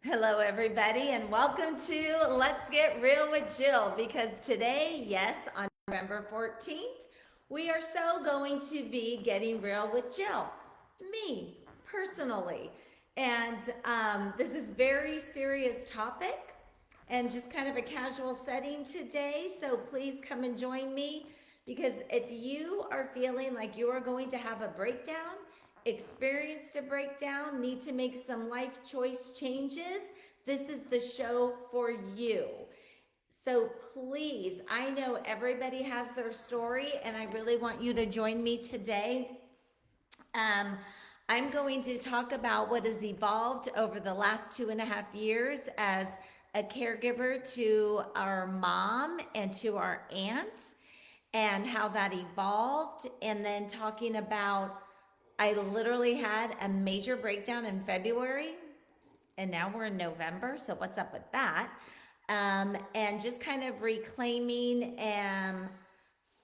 Hello, everybody, and welcome to Let's Get Real with Jill. Because today, yes, on November 14th, we are so going to be getting real with Jill, me personally. And this is very serious topic and just kind of a casual setting today. So please come and join me because if you are feeling like you are going to have a breakdown, experienced a breakdown, need to make some life choice changes, this is the show for you. So please, I know everybody has their story, and I really want you to join me today. Um, I'm going to talk about what has evolved over the last 2.5 years as a caregiver to our mom and to our aunt, and how that evolved, and then talking about I literally had a major breakdown in February, and now we're in November. So, what's up with that? And just kind of reclaiming and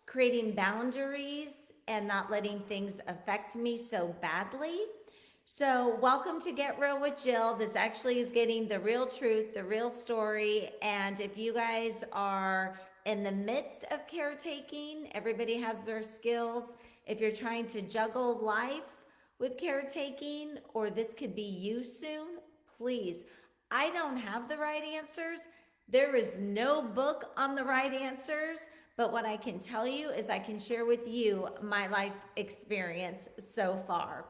creating boundaries and not letting things affect me so badly. So, welcome to Get Real with Jill. This actually is getting the real truth, the real story. And if you guys are in the midst of caretaking, everybody has their skills. If you're trying to juggle life with caretaking, or this could be you soon, please. I don't have the right answers. There is no book on the right answers, but what I can tell you is I can share with you my life experience so far.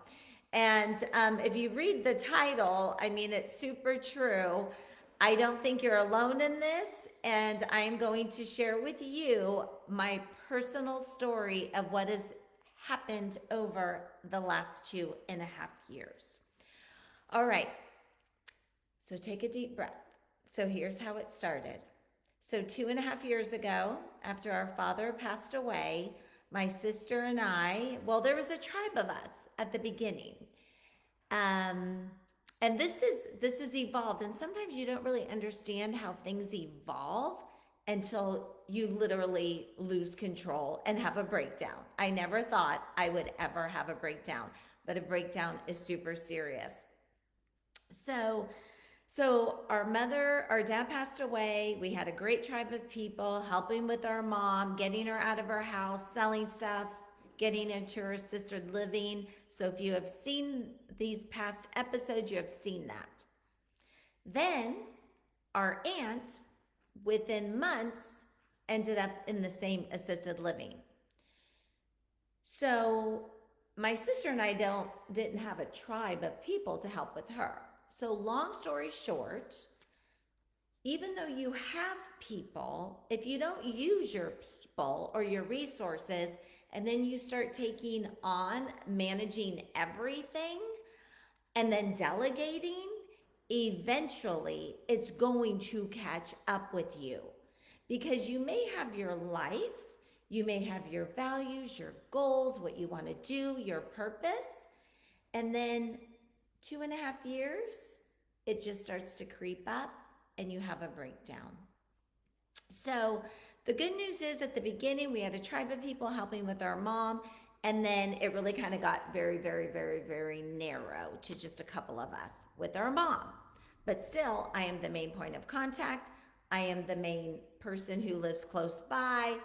And if you read the title, I mean, it's super true. I don't think you're alone in this, and I'm going to share with you my personal story of what has happened over the last 2.5 years. All right, so take a deep breath. So here's how it started. So 2.5 years ago, after our father passed away, my sister and I, well, there was a tribe of us at the beginning. And this is evolved, and sometimes you don't really understand how things evolve until you literally lose control and have a breakdown. I never thought I would ever have a breakdown, but a breakdown is super serious. So our dad passed away. We had a great tribe of people helping with our mom, getting her out of her house, selling stuff, getting into her assisted living. So if you have seen these past episodes, you have seen that. Then our aunt, within months, ended up in the same assisted living. So my sister and I didn't have a tribe of people to help with her. So long story short, even though you have people, if you don't use your people or your resources, and then you start taking on managing everything and then delegating, eventually it's going to catch up with you, because you may have your life, you may have your values, your goals, what you want to do, your purpose, and then 2.5 years, it just starts to creep up and you have a breakdown. So the good news is at the beginning, we had a tribe of people helping with our mom. And then it really kind of got very, very, very, very narrow to just a couple of us with our mom. But still, I am the main point of contact. I am the main person who lives close by.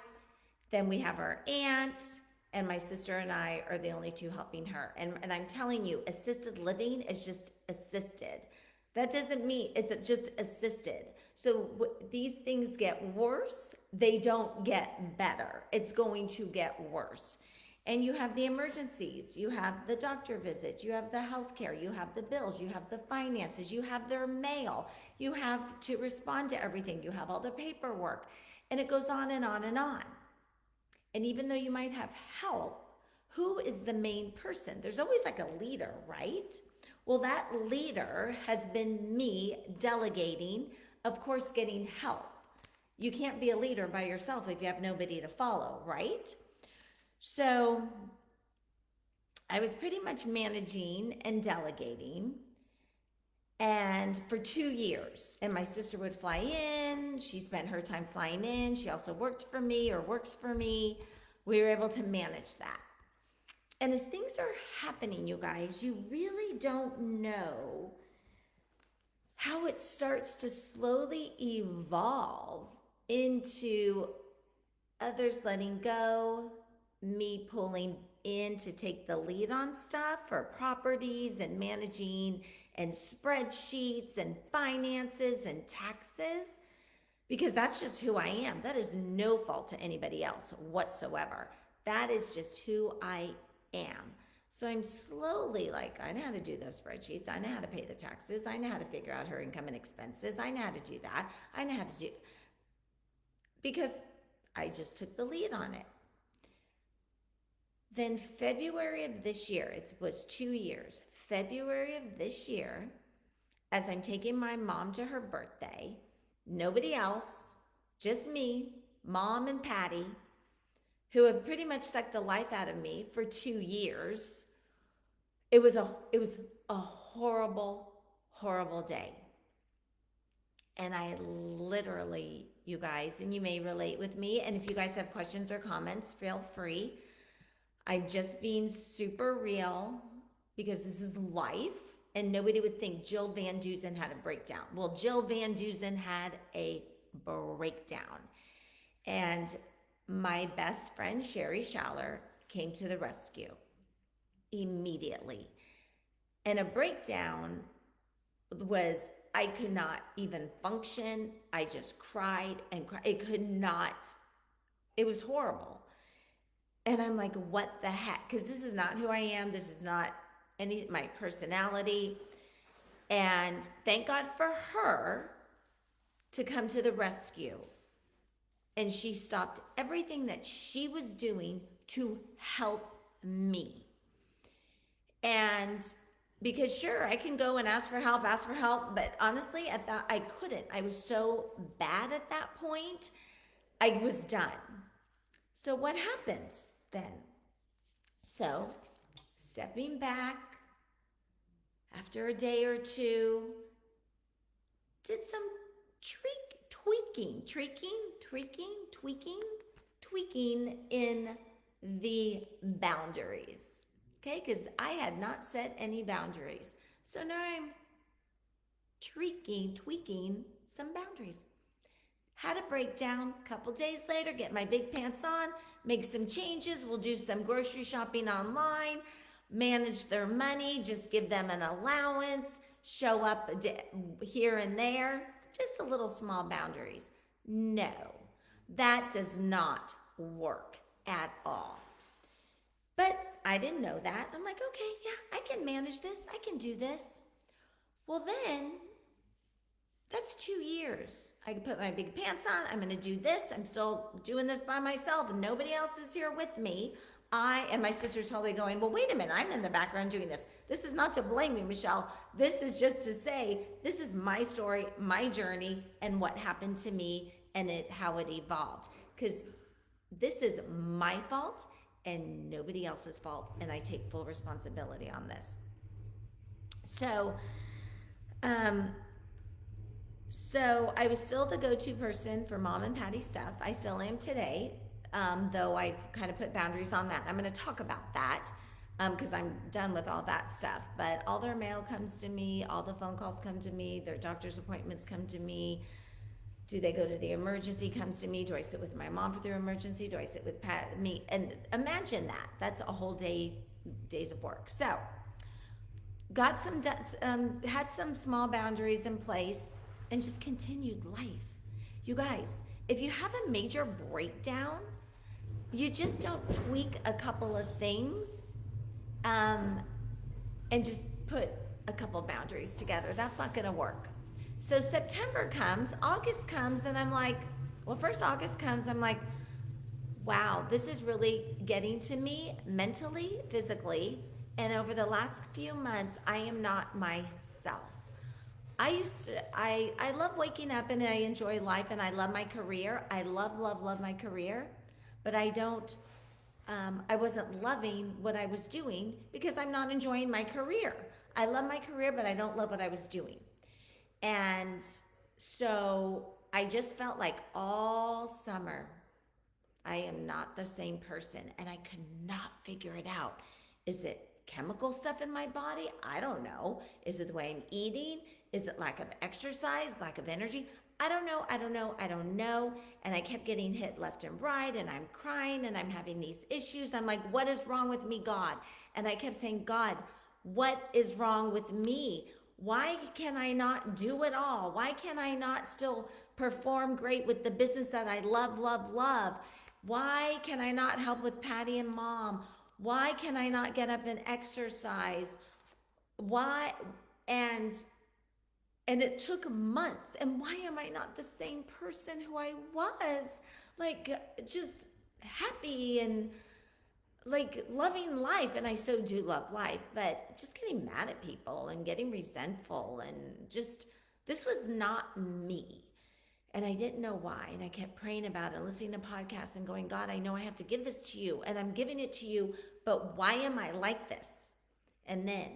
Then we have our aunt, and my sister and I are the only two helping her. And I'm telling you, assisted living is just assisted. That doesn't mean it's just assisted. So these things get worse, they don't get better. It's going to get worse. And you have the emergencies, you have the doctor visits, you have the health care, you have the bills, you have the finances, you have their mail, you have to respond to everything, you have all the paperwork, and it goes on and on and on. And even though you might have help, who is the main person? There's always like a leader, right? Well, that leader has been me delegating, of course, getting help. You can't be a leader by yourself if you have nobody to follow, right? So I was pretty much managing and delegating, and for 2 years. And my sister would fly in. She spent her time flying in. She also worked for me or works for me. We were able to manage that. And as things are happening, you guys, you really don't know how it starts to slowly evolve into others letting go, me pulling in to take the lead on stuff for properties and managing and spreadsheets and finances and taxes, because that's just who I am. That is no fault to anybody else whatsoever. That is just who I am. So I'm slowly like, I know how to do those spreadsheets. I know how to pay the taxes. I know how to figure out her income and expenses. I know how to do that. I know how to do, because I just took the lead on it. Then February of this year, it was 2 years, February of this year, as I'm taking my mom to her birthday, nobody else, just me, mom and Patty, who have pretty much sucked the life out of me for 2 years. It was a horrible, horrible day. And I literally, you guys, and you may relate with me, and if you guys have questions or comments, feel free. I'm just being super real because this is life, and nobody would think Jill Van Dusen had a breakdown. Well, Jill Van Dusen had a breakdown. And my best friend, Sherry Schaller, came to the rescue immediately. And a breakdown was, I could not even function. I just cried and cried. It could not, it was horrible. And I'm like, what the heck? Because this is not who I am. This is not my personality. And thank God for her to come to the rescue. And she stopped everything that she was doing to help me. And because sure, I can go and ask for help, but honestly, at that, I couldn't. I was so bad at that point. I was done. So what happened then? So stepping back after a day or two, did some tweaking in the boundaries. Okay, because I had not set any boundaries. So now I'm tweaking some boundaries. Had a breakdown, couple days later, get my big pants on, make some changes. We'll do some grocery shopping online, manage their money, just give them an allowance, show up here and there, just a little small boundaries. No, that does not work at all. But I didn't know that. I'm like, okay, yeah, I can manage this. I can do this. Well, then that's 2 years. I can put my big pants on. I'm going to do this. I'm still doing this by myself and nobody else is here with me. And my sister's probably going, well, wait a minute. I'm in the background doing this. This is not to blame me, Michelle. This is just to say, this is my story, my journey, and what happened to me and how it evolved. Because this is my fault and nobody else's fault. And I take full responsibility on this. So I was still the go-to person for mom and Patty stuff. I still am today, though I've kind of put boundaries on that. I'm going to talk about that because I'm done with all that stuff. But all their mail comes to me, all the phone calls come to me, their doctor's appointments come to me. Do they go to the emergency? Comes to me. Do I sit with my mom for their emergency? Do I sit with me? And imagine that. That's a whole days of work. So got had some small boundaries in place and just continued life. You guys, if you have a major breakdown, you just don't tweak a couple of things and just put a couple boundaries together. That's not gonna work. So September comes, August comes, and I'm like, well, first August comes, I'm like, wow, this is really getting to me mentally, physically, and over the last few months, I am not myself. I love waking up and I enjoy life and I love my career. I love my career, but I wasn't loving what I was doing because I'm not enjoying my career. I love my career, but I don't love what I was doing. And so I just felt like all summer, I am not the same person and I could not figure it out. Is it chemical stuff in my body? I don't know. Is it the way I'm eating? Is it lack of exercise, lack of energy? I don't know, I don't know, I don't know. And I kept getting hit left and right, and I'm crying and I'm having these issues. I'm like, what is wrong with me, God? And I kept saying, God, what is wrong with me? Why can I not do it all? Why can I not still perform great with the business that I love, love, love? Why can I not help with Patty and Mom? Why can I not get up and exercise? Why? And it took months. And why am I not the same person who I was? Like, just happy and like loving life. And I so do love life, but just getting mad at people and getting resentful and just, this was not me. And I didn't know why. And I kept praying about it, listening to podcasts and going, God, I know I have to give this to you and I'm giving it to you, but why am I like this? And then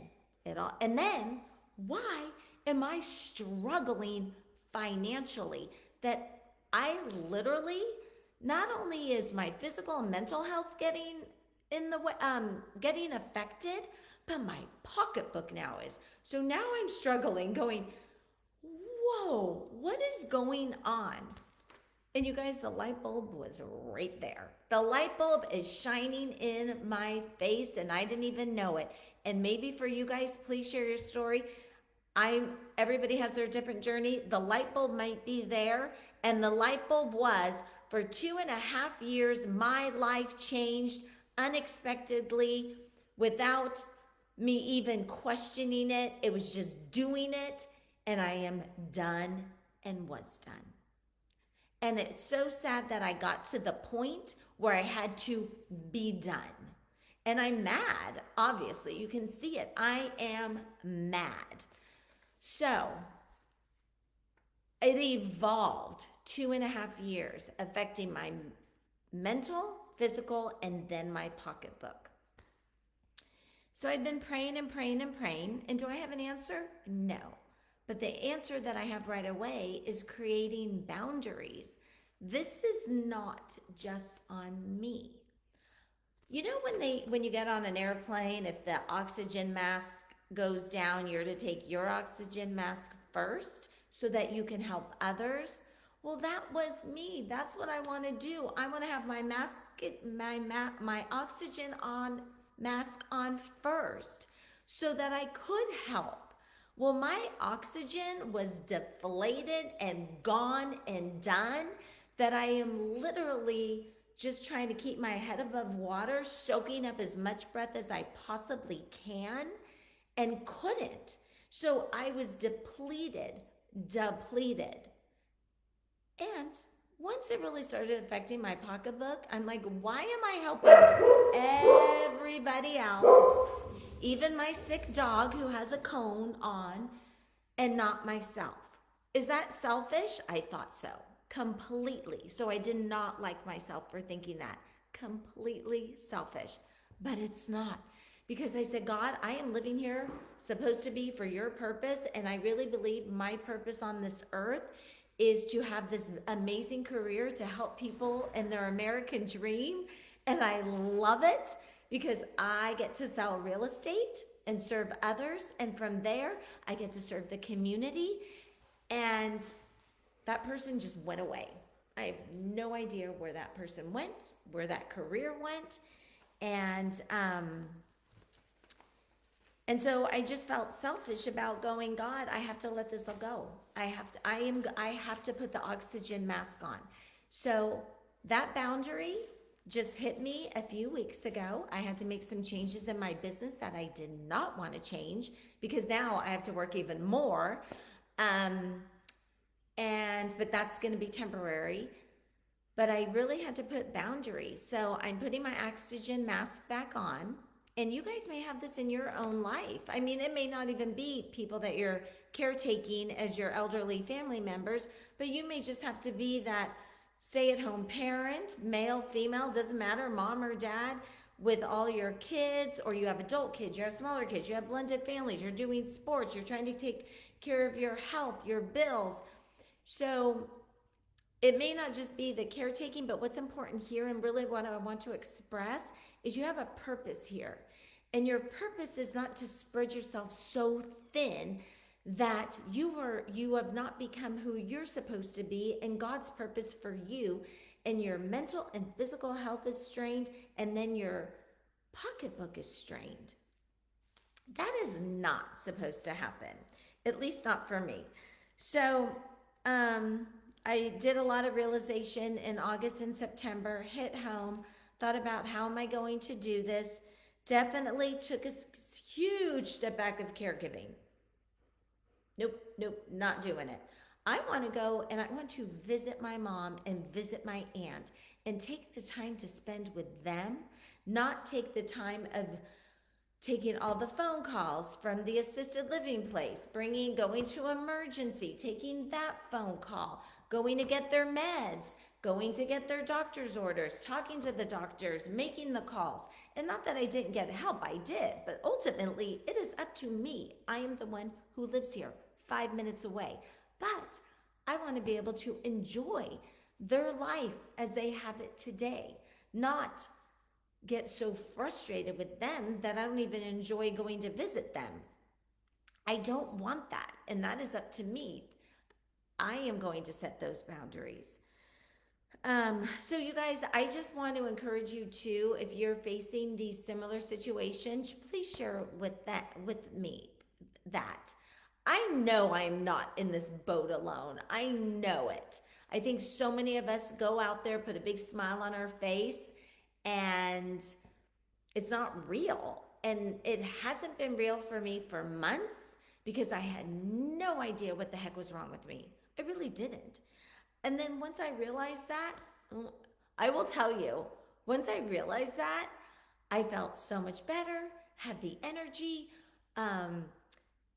why am I struggling financially? That I literally, not only is my physical and mental health getting in the way, getting affected, but my pocketbook now is. So now I'm struggling, going, whoa, what is going on? And you guys, the light bulb was right there. The light bulb is shining in my face and I didn't even know it. And maybe for you guys, please share your story. Everybody has their different journey. The light bulb might be there. And the light bulb was, for 2.5 years, my life changed unexpectedly without me even questioning it. It was just doing it. And I am done and was done. And it's so sad that I got to the point where I had to be done. And I'm mad, obviously. You can see it. I am mad. So it evolved 2.5 years, affecting my mental, physical, and then my pocketbook. So I've been praying and praying and praying. And do I have an answer? No. But the answer that I have right away is creating boundaries. This is not just on me. You know, when you get on an airplane, if the oxygen mask goes down, you're to take your oxygen mask first so that you can help others. Well, that was me. That's what I want to do. I want to have my my oxygen mask on first so that I could help. Well, my oxygen was deflated and gone and done, that I am literally just trying to keep my head above water, soaking up as much breath as I possibly can, and couldn't. So I was depleted. And once it really started affecting my pocketbook, I'm like, why am I helping everybody else, even my sick dog who has a cone on, and not myself? Is that selfish? I thought so. Completely. So I did not like myself for thinking that. Completely selfish. But it's not. Because I said, God, I am living here, supposed to be for your purpose. And I really believe my purpose on this earth is to have this amazing career to help people in their American dream. And I love it because I get to sell real estate and serve others. And from there, I get to serve the community. And that person just went away. I have no idea where that person went, where that career went. And so I just felt selfish about going, God, I have to let this all go. I have to put the oxygen mask on. So that boundary just hit me a few weeks ago. I had to make some changes in my business that I did not want to change because now I have to work even more. But that's going to be temporary. But I really had to put boundaries. So I'm putting my oxygen mask back on. And you guys may have this in your own life. I mean, it may not even be people that you're caretaking as your elderly family members, but you may just have to be that stay-at-home parent, male, female, doesn't matter, mom or dad, with all your kids, or you have adult kids, you have smaller kids, you have blended families, you're doing sports, you're trying to take care of your health, your bills. So it may not just be the caretaking, but what's important here, and really what I want to express, is you have a purpose here. And your purpose is not to spread yourself so thin that you have not become who you're supposed to be, and God's purpose for you, and your mental and physical health is strained, and then your pocketbook is strained. That is not supposed to happen, at least not for me. So um, I did a lot of realization in August and September, hit home, thought about how am I going to do this. Definitely took a huge step back of caregiving. Nope, nope, not doing it. I want to go and I want to visit my mom and visit my aunt and take the time to spend with them, not take the time of taking all the phone calls from the assisted living place, going to emergency, taking that phone call, going to get their meds, going to get their doctor's orders, talking to the doctors, making the calls. And not that I didn't get help, I did, but ultimately it is up to me. I am the one who lives here 5 minutes away. But I want to be able to enjoy their life as they have it today, not get so frustrated with them that I don't even enjoy going to visit them. I don't want that, and that is up to me. I am going to set those boundaries. So you guys, I just want to encourage you too, if you're facing these similar situations, please share with me that. I know I'm not in this boat alone. I know it. I think so many of us go out there, put a big smile on our face, and it's not real. And it hasn't been real for me for months because I had no idea what the heck was wrong with me. I really didn't. And then once I realized that, I will tell you, once I realized that, I felt so much better, had the energy,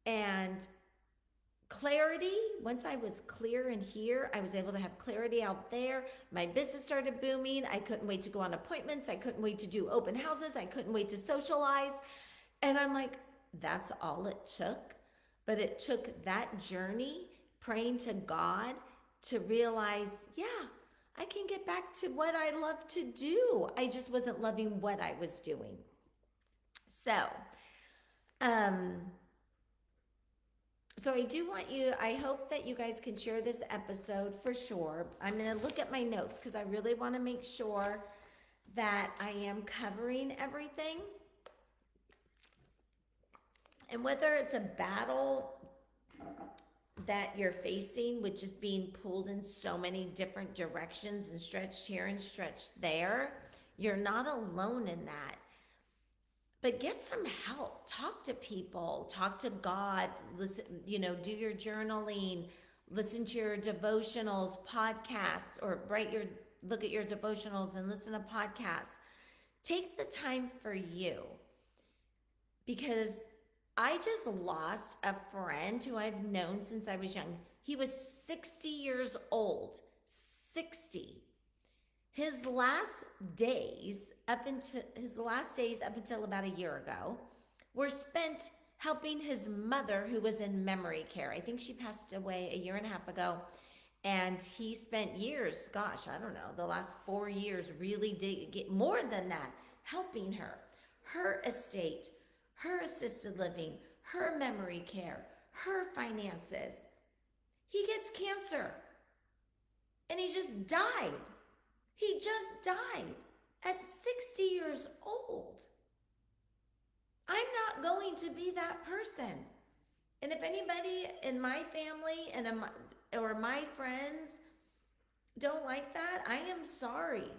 and clarity. Once I was clear in here, I was able to have clarity out there. My business started booming. I couldn't wait to go on appointments. I couldn't wait to do open houses. I couldn't wait to socialize. And I'm like, that's all it took. But it took that journey, praying to God, to realize, yeah, I can get back to what I love to do. I just wasn't loving what I was doing. So I do want you, I hope that you guys can share this episode for sure. I'm going to look at my notes because I really want to make sure that I am covering everything. And whether it's a battle that you're facing with just being pulled in so many different directions and stretched here and stretched there, you're not alone in that. But get some help. Talk to people. Talk to God. Listen, do your journaling. Listen to your devotionals, podcasts, or look at your devotionals and listen to podcasts. Take the time for you, because I just lost a friend who I've known since I was young. He was 60 years old. 60. His last days up until about a year ago were spent helping his mother, who was in memory care. I think she passed away a year and a half ago. And he spent years, gosh, I don't know, the last 4 years, really more than that, helping her estate, her assisted living, her memory care, her finances. He gets cancer. And he just died. He just died at 60 years old. I'm not going to be that person. And if anybody in my family or my friends don't like that, I am sorry.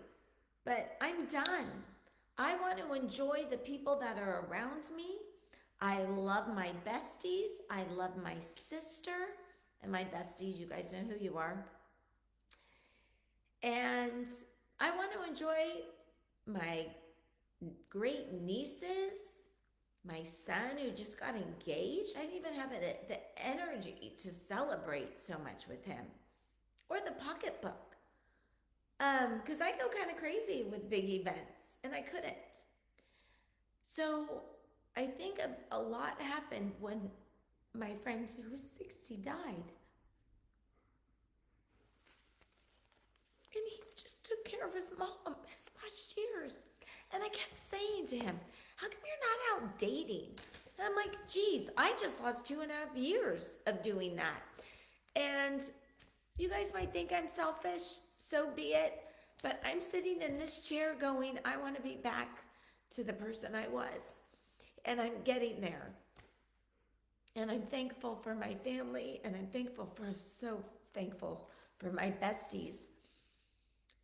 But I'm done. I want to enjoy the people that are around me. I love my besties. I love my sister and my besties. You guys know who you are. And I want to enjoy my great nieces, my son who just got engaged. I didn't even have the energy to celebrate so much with him. Or the pocketbook. Because I go kind of crazy with big events, and I couldn't. So I think a lot happened when my friend who was 60 died. And he just took care of his mom his last years. And I kept saying to him, how come you're not out dating? And I'm like, geez, I just lost 2.5 years of doing that. And you guys might think I'm selfish, so be it. But I'm sitting in this chair going, I want to be back to the person I was. And I'm getting there. And I'm thankful for my family, and I'm so thankful for my besties,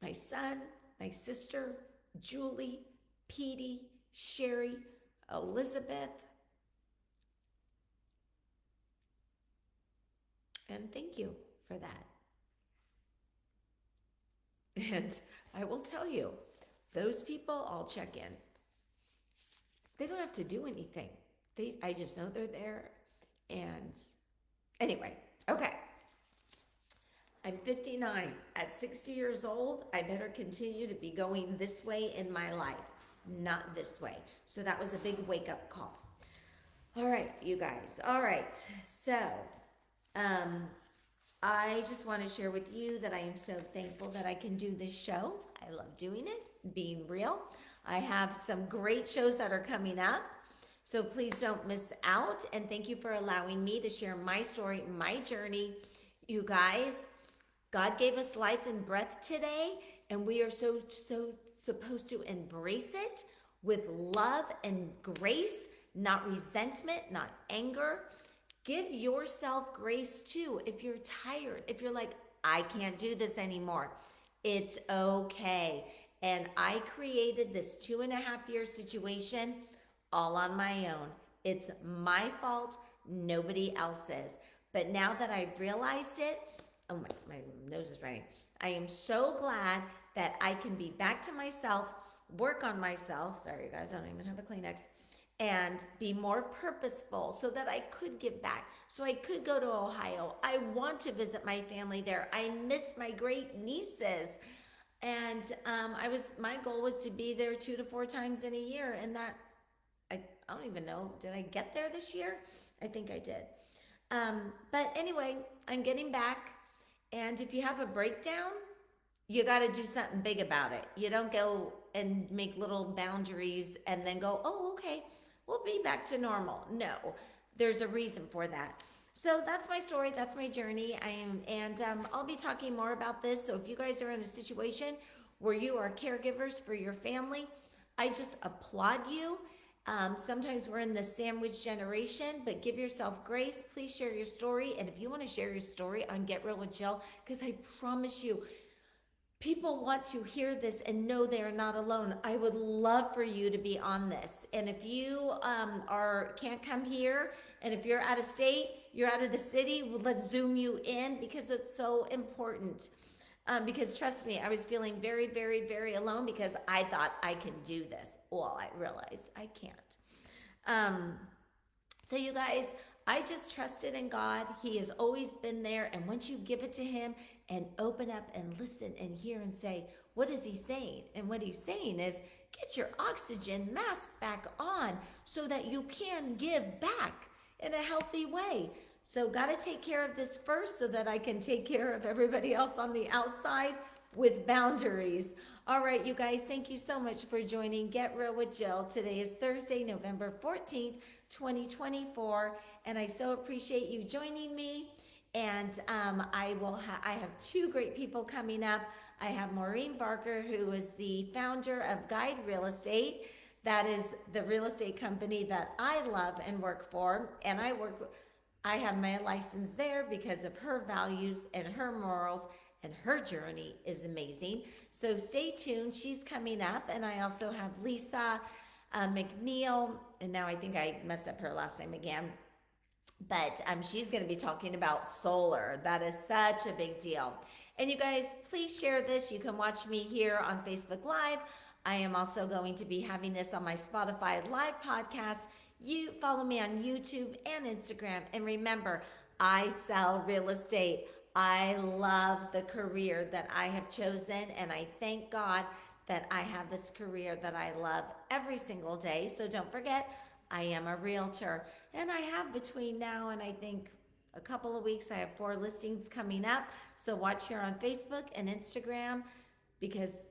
my son, my sister, Julie, Petey, Sherry, Elizabeth. And thank you for that. And I will tell you, those people I'll check in. They don't have to do anything. I just know they're there. And anyway, okay. I'm 59. At 60 years old, I better continue to be going this way in my life, not this way. So that was a big wake up call. All right, you guys. All right. So, I just want to share with you that I am so thankful that I can do this show. I love doing it, being real. I have some great shows that are coming up. So please don't miss out. And thank you for allowing me to share my story, my journey. You guys, God gave us life and breath today, and we are so supposed to embrace it with love and grace, not resentment, not anger. Give yourself grace too. If you're tired, if you're like, I can't do this anymore, it's okay. And I created this 2.5 year situation all on my own. It's my fault, nobody else's. But now that I've realized it, oh my nose is running. I am so glad that I can be back to myself, work on myself. Sorry, you guys, I don't even have a Kleenex. And be more purposeful so that I could give back. So I could go to Ohio. I want to visit my family there. I miss my great nieces. And my goal was to be there 2 to 4 times in a year. And that, I don't even know, did I get there this year? I think I did. But anyway, I'm getting back. And if you have a breakdown, you got to do something big about it. You don't go and make little boundaries and then go, oh, okay, we'll be back to normal. No, there's a reason for that. So that's my story. That's my journey. I'll be talking more about this. So if you guys are in a situation where you are caregivers for your family, I just applaud you. Sometimes we're in the sandwich generation, but give yourself grace. Please share your story. And if you want to share your story on Get Real with Jill, because I promise you, people want to hear this and know they are not alone. I would love for you to be on this. And if you can't come here, and if you're out of state, you're out of the city, let's Zoom you in because it's so important. Because trust me, I was feeling very, very, very alone because I thought I can do this. Well, I realized I can't. So you guys, I just trusted in God. He has always been there. And once you give it to him and open up and listen and hear and say, what is he saying? And what he's saying is, get your oxygen mask back on so that you can give back in a healthy way. So got to take care of this first so that I can take care of everybody else on the outside with boundaries. All right, you guys, thank you so much for joining Get Real with Jill. Today is Thursday, November 14th, 2024, and I so appreciate you joining me. And I have 2 great people coming up. I have Maureen Barker, who is the founder of Guide Real Estate. That is the real estate company that I love and work for. And I have my license there because of her values and her morals, and her journey is amazing. So stay tuned. She's coming up. And I also have Lisa McNeil, and now I think I messed up her last name again. But she's going to be talking about solar. That is such a big deal. And you guys, please share this. You can watch me here on Facebook Live. I am also going to be having this on my Spotify live podcast. You follow me on YouTube and Instagram. And remember, I sell real estate. I love the career that I have chosen, and I thank God that I have this career that I love every single day. So don't forget, I am a realtor, and I have between now and I think a couple of weeks, I have 4 listings coming up. So watch here on Facebook and Instagram because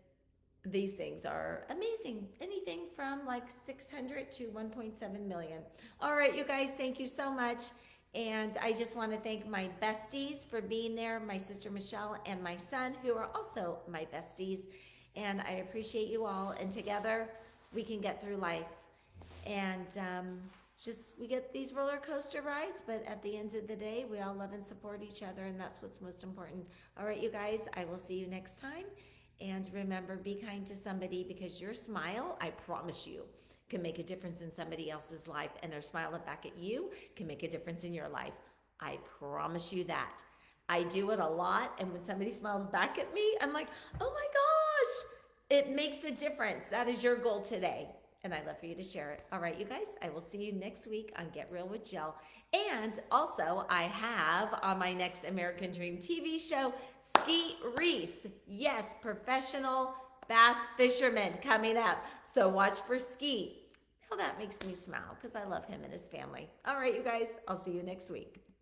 these things are amazing. Anything from like 600 to 1.7 million. All right, you guys, thank you so much. And I just want to thank my besties for being there, my sister Michelle and my son, who are also my besties. And I appreciate you all. And together we can get through life. And just we get these roller coaster rides, but at the end of the day, we all love and support each other, and that's what's most important. All right, you guys, I will see you next time. And remember, be kind to somebody, because your smile, I promise you, can make a difference in somebody else's life, and their smiling back at you can make a difference in your life. I promise you that. I do it a lot, and when somebody smiles back at me, I'm like, oh my gosh, it makes a difference. That is your goal today. And I'd love for you to share it. All right, you guys, I will see you next week on Get Real with Jill. And also, I have on my next American Dream TV show, Skeet Reese. Yes, professional bass fisherman coming up. So watch for Skeet. Now that makes me smile because I love him and his family. All right, you guys, I'll see you next week.